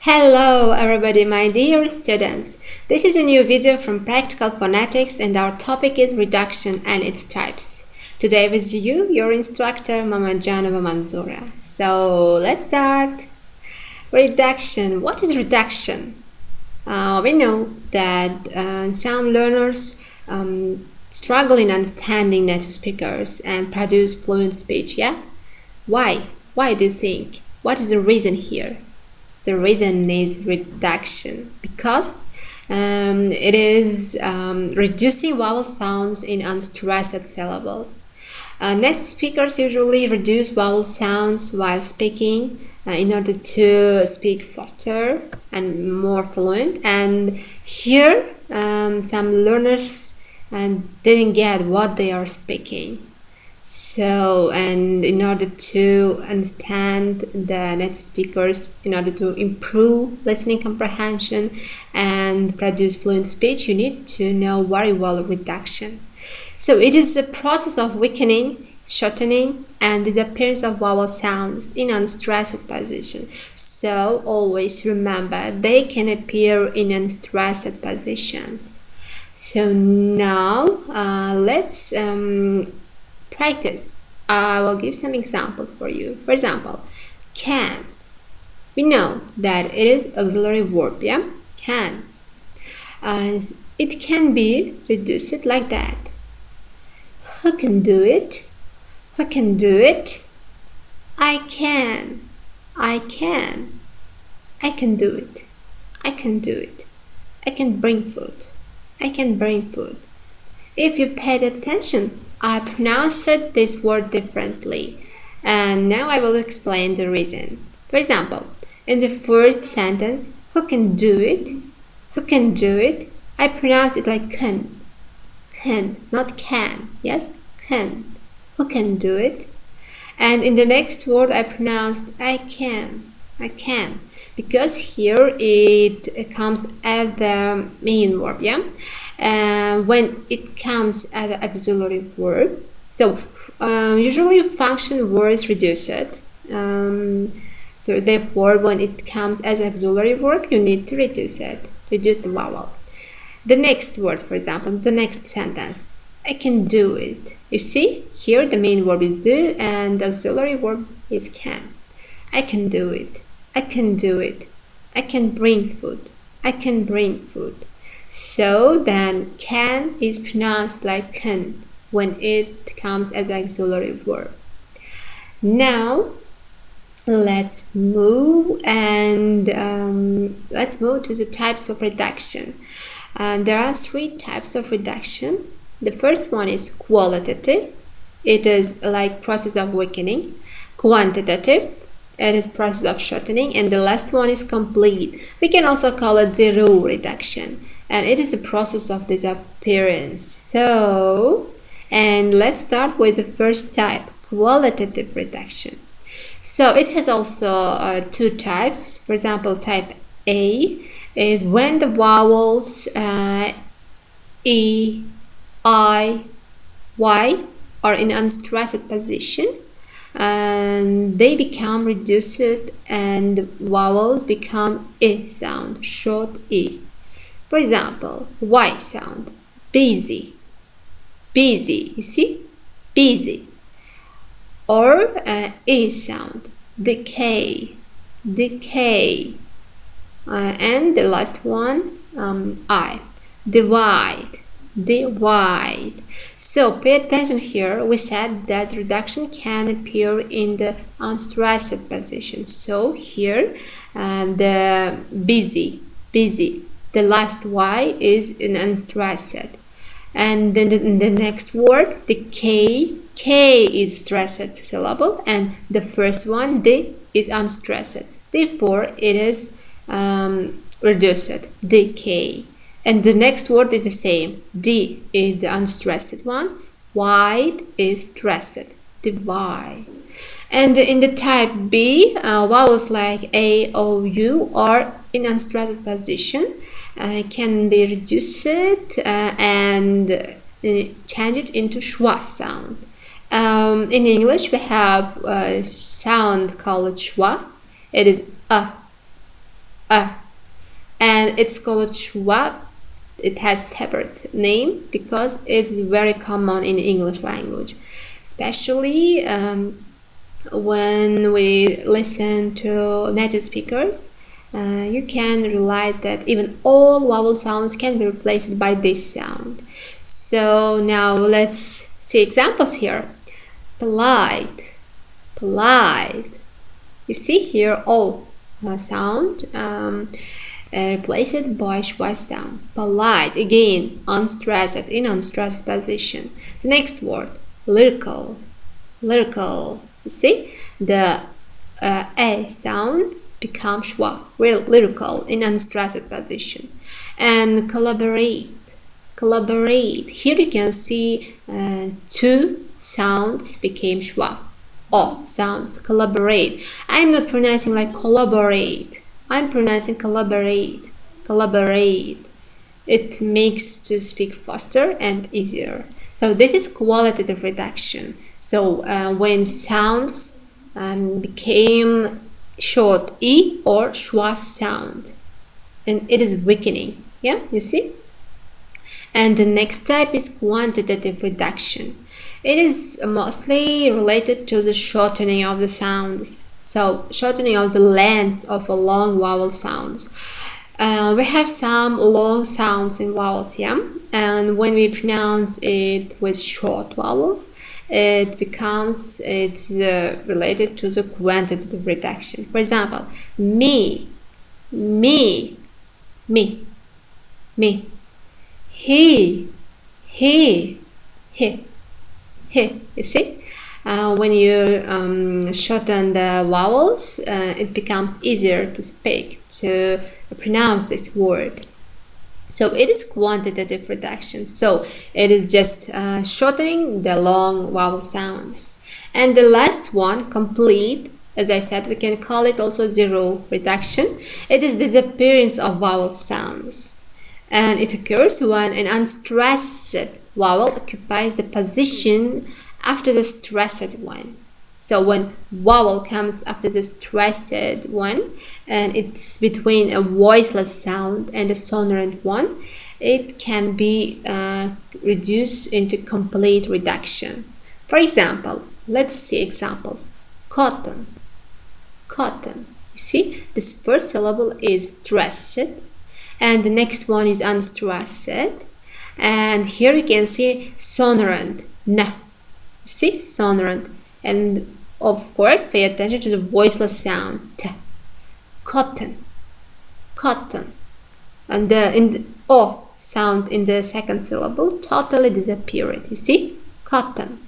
Hello everybody, my dear students. This is a new video from Practical Phonetics and our topic is reduction and its types. Today with you, your instructor Mama Janova Manzoura. So let's start. Reduction. What is reduction? We know that some learners struggle in understanding native speakers and produce fluent speech, yeah? Why? Why do you think? What is the reason here? The reason is reduction because it is reducing vowel sounds in unstressed syllables. Native speakers usually reduce vowel sounds while speaking in order to speak faster and more fluent. And here, some learners didn't get what they are speaking. So, and in order to understand the native speakers, in order to improve listening comprehension and produce fluent speech, you need to know very well reduction. So it is a process of weakening, shortening, and disappearance of vowel sounds in unstressed position. So always remember they can appear in unstressed positions. So now let's practice. I will give some examples for you. For example, can. We know that it is auxiliary verb, yeah? Can. It can be reduced like that. Who can do it? Who can do it? I can. I can. I can do it. I can do it. I can bring food. I can bring food. If you paid attention, I pronounced this word differently, and now I will explain the reason. For example, in the first sentence, who can do it? Who can do it? I pronounce it like can. Can, not can. Yes, can. Who can do it? And in the next word, I pronounced I can. I can. Because here it comes as the main verb, yeah? When it comes as an auxiliary verb, so usually function words reduce it. So therefore, when it comes as auxiliary verb, you need to reduce it, reduce the vowel. The next word, for example, the next sentence, I can do it. You see, here the main verb is do and the auxiliary verb is can. I can do it. I can do it. I can bring food. I can bring food. So then can is pronounced like can when it comes as auxiliary verb. Now let's move to the types of reduction. There are three types of reduction. The first one is qualitative. It is like process of weakening. Quantitative. It is process of shortening, and the last one is complete. We can also call it zero reduction, and it is a process of disappearance. So, and let's start with the first type, qualitative reduction. So it has also two types. For example, type A is when the vowels E, I, Y are in unstressed position, and they become reduced and vowels become E sound, short E. For example, Y sound, busy, busy, you see, busy. Or E sound, decay, decay. And the last one, I, divide, divide. So pay attention here. We said that reduction can appear in the unstressed position. So here the busy, busy. The last Y is in unstressed. And then the next word, the K is stressed syllable, and the first one, D, is unstressed. Therefore, it is reduced, decay. And the next word is the same. D is the unstressed one. Wide is stressed. Divide. And in the type B, vowels like A, O, U are in unstressed position. Can be reduced and change it into schwa sound. In English, we have a sound called schwa. It is and it's called schwa. It has separate name because it's very common in English language, especially when we listen to native speakers. You can realize that even all vowel sounds can be replaced by this sound. So now let's see examples here. Polite, polite. You see here all sound replaced by schwa sound. Polite, again, unstressed, in unstressed position. The next word, lyrical, lyrical. You see the a sound becomes schwa, lyrical, in unstressed position. And collaborate, collaborate. Here you can see two sounds became schwa. O sounds, collaborate. I'm not pronouncing like collaborate. I'm pronouncing collaborate, collaborate. It makes to speak faster and easier. So this is qualitative reduction. So when sounds became short E or schwa sound, and it is weakening. Yeah, you see? And the next type is quantitative reduction. It is mostly related to the shortening of the sounds. So shortening of the length of a long vowel sounds. We have some long sounds in vowels, yeah? And when we pronounce it with short vowels, it's related to the quantitative reduction. For example, me, me, me, me. He, he. You see? When you shorten the vowels, it becomes easier to speak, to pronounce this word. So it is quantitative reduction. So it is just shortening the long vowel sounds. And the last one, complete, as I said, we can call it also zero reduction. It is disappearance of vowel sounds. And it occurs when an unstressed vowel occupies the position after the stressed one. So when vowel comes after the stressed one, and it's between a voiceless sound and a sonorant one, it can be reduced into complete reduction. For example, let's see examples. Cotton, cotton. You see, this first syllable is stressed, and the next one is unstressed. And here you can see sonorant, n. You see, sonorant. And of course, pay attention to the voiceless sound, t. Cotton, cotton. And the O sound in the second syllable totally disappeared. You see, cotton.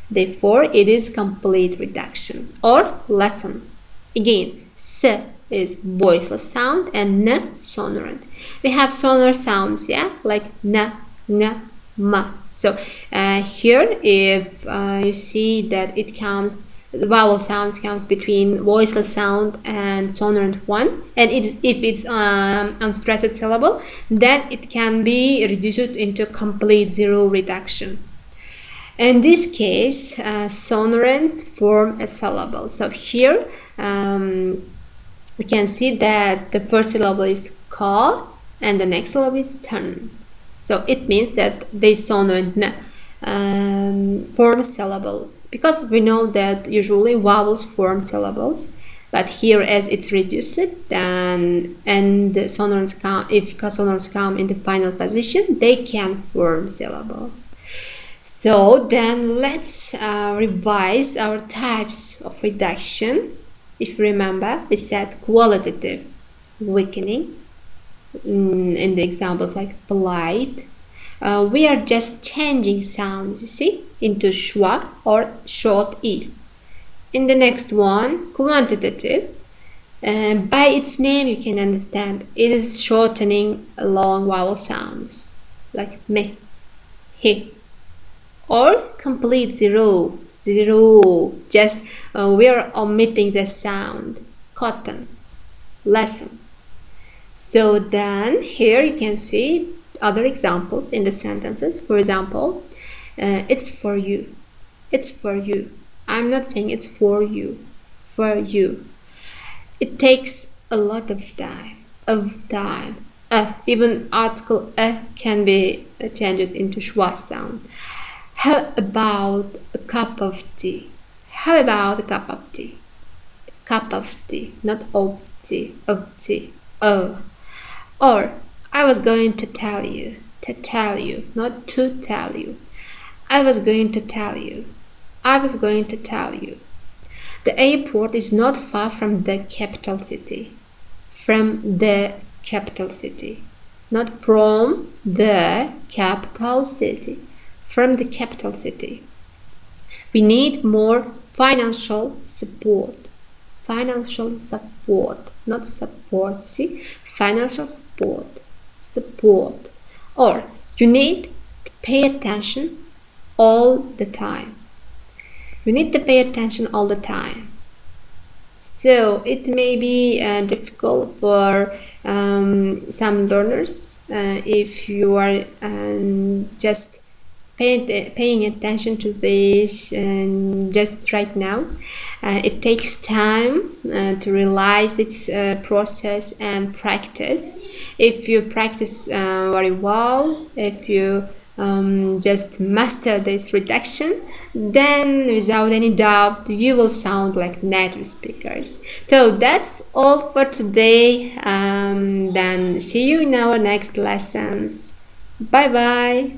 Therefore, it is complete reduction or lesson. Again, s is voiceless sound and n sonorant. We have sonor sounds, yeah, like n, ng, ma. So here, if you see that it comes, the vowel sounds comes between voiceless sound and sonorant one, and if it's unstressed syllable, then it can be reduced into complete zero reduction. In this case, sonorants form a syllable. So here we can see that the first syllable is ka and the next syllable is tan. So it means that they sonorant form a syllable, because we know that usually vowels form syllables, but here as it's reduced, then and the sonorants come, if consonants come in the final position, they can form syllables. So then let's revise our types of reduction. If you remember, we said qualitative, weakening, in the examples like polite. We are just changing sounds, you see, into schwa or short e. In the next one, quantitative. By its name you can understand it is shortening long vowel sounds like me, he. Or complete zero, just we are omitting the sound, cotton, lesson. So then here you can see other examples in the sentences. For example, it's for you, it's for you. I'm not saying it's for you, for you. It takes a lot of time. Even article can be changed into schwa sound. How about a cup of tea? How about a cup of tea? Cup of tea, not of tea, of tea. Oh. Or I was going to tell you, not to tell you. I was going to tell you. I was going to tell you. The airport is not far from the capital city. From the capital city. Not from the capital city. From the capital city. We need more financial support. Financial support, not support. See? Financial support. Support. Or you need to pay attention all the time. You need to pay attention all the time. So it may be difficult for some learners if you are just paying attention to this just right now. It takes time to realize this process and practice. If you practice very well, if you just master this reduction, then without any doubt you will sound like native speakers. So that's all for today. Then see you in our next lessons. Bye bye.